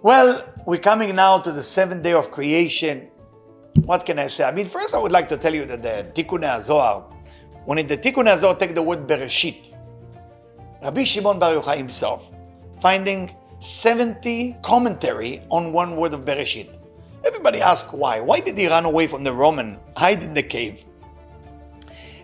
Well, we're coming now to the seventh day of creation. What can I say? I mean, first I would like to tell you that the Tikkun HaZohar, when in the Tikkun HaZohar take the word Bereshit, Rabbi Shimon Bar Yochai himself, finding 70 commentary on one word of Bereshit. Everybody asks why. Why did he run away from the Roman, hide in the cave?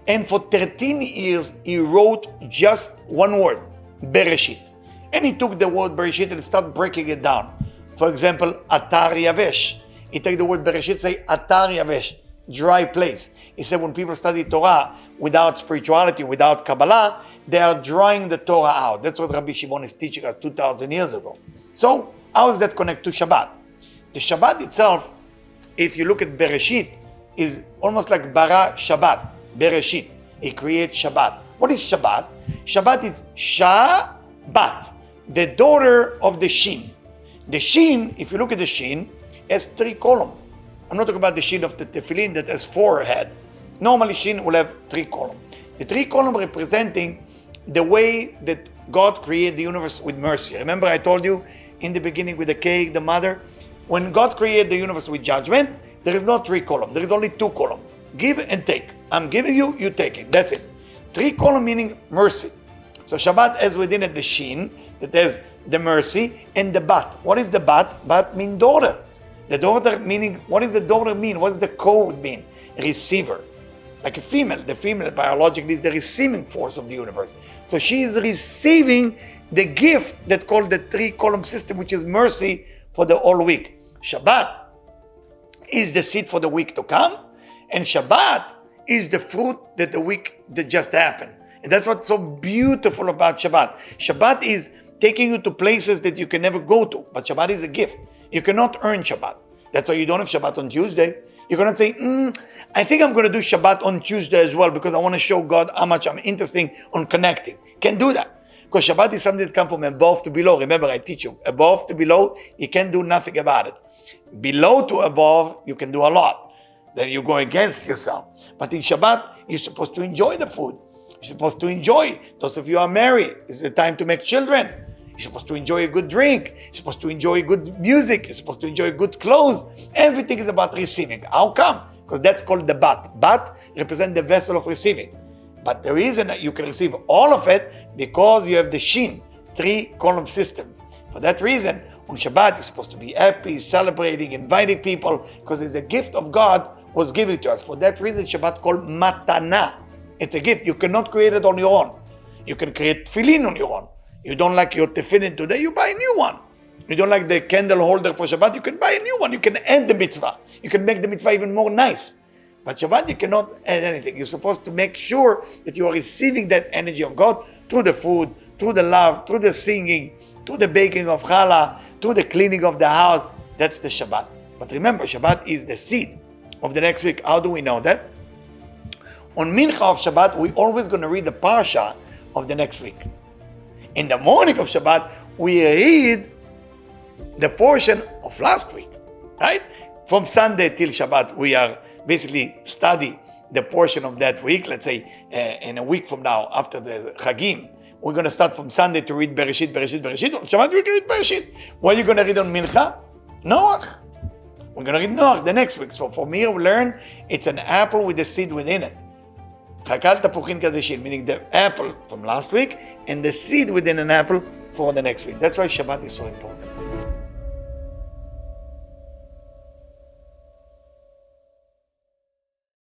And for 13 years, he wrote just one word, Bereshit. And he took the word Bereshit and started breaking it down. For example, Atar Yavesh. He take the word Bereshit, say Atar Yavesh, dry place. He said when people study Torah without spirituality, without Kabbalah, they are drying the Torah out. That's what Rabbi Shimon is teaching us 2,000 years ago. So how does that connect to Shabbat? The Shabbat itself, if you look at Bereshit, is almost like bara Shabbat, Bereshit. He creates Shabbat. What is Shabbat? Shabbat is Shabbat, the daughter of the Shin. The Shin, if you look at the Shin, has 3 columns. I'm not talking about the Shin of the Tefillin that has 4 heads. Normally Shin will have 3 columns. The 3 columns representing the way that God created the universe with mercy. Remember I told you in the beginning with the cake, the mother, when God created the universe with judgment, there is not 3 columns. There is only 2 columns. Give and take. I'm giving you, you take it. That's it. 3 columns meaning mercy. So Shabbat has within it the Shin, that has the mercy, and the Bat. What is the Bat? Bat means daughter. The daughter meaning, what does the daughter mean? What does the code mean? Receiver. Like a female. The female biologically is the receiving force of the universe. So she is receiving the gift that called the 3-column system, which is mercy for the whole week. Shabbat is the seed for the week to come, and Shabbat is the fruit that the week that just happened. And that's what's so beautiful about Shabbat. Shabbat is taking you to places that you can never go to, but Shabbat is a gift. You cannot earn Shabbat. That's why you don't have Shabbat on Tuesday. You cannot say, I think I'm going to do Shabbat on Tuesday as well because I want to show God how much I'm interested on connecting. Can't do that. Because Shabbat is something that comes from above to below. Remember, I teach you, above to below, you can't do nothing about it. Below to above, you can do a lot. Then you go against yourself. But in Shabbat, you're supposed to enjoy the food. You're supposed to enjoy. Those of you who are married, it's the time to make children. You're supposed to enjoy a good drink. You're supposed to enjoy good music. You're supposed to enjoy good clothes. Everything is about receiving. How come? Because that's called the Bat. Bat represents the vessel of receiving. But the reason that you can receive all of it, because you have the Shin, 3-column system. For that reason, on Shabbat, you're supposed to be happy, celebrating, inviting people, because it's a gift of God was given to us. For that reason, Shabbat called Matana. It's a gift. You cannot create it on your own. You can create tefillin on your own. You don't like your tefillin today, you buy a new one. You don't like the candle holder for Shabbat, you can buy a new one. You can add the mitzvah. You can make the mitzvah even more nice. But Shabbat, you cannot add anything. You're supposed to make sure that you are receiving that energy of God through the food, through the love, through the singing, through the baking of challah, through the cleaning of the house. That's the Shabbat. But remember, Shabbat is the seed of the next week. How do we know that? On Mincha of Shabbat, we're always going to read the Parsha of the next week. In the morning of Shabbat, we read the portion of last week, right? From Sunday till Shabbat, we are basically study the portion of that week. Let's say in a week from now, after the Chagim, we're going to start from Sunday to read Bereshit, Bereshit, Bereshit. On Shabbat, we're going to read Bereshit. What are you going to read on Mincha? Noach. We're going to read Noach the next week. So from here, we learn it's an apple with a seed within it. Chakal tapuchin kadeshin, meaning the apple from last week and the seed within an apple for the next week. That's why Shabbat is so important.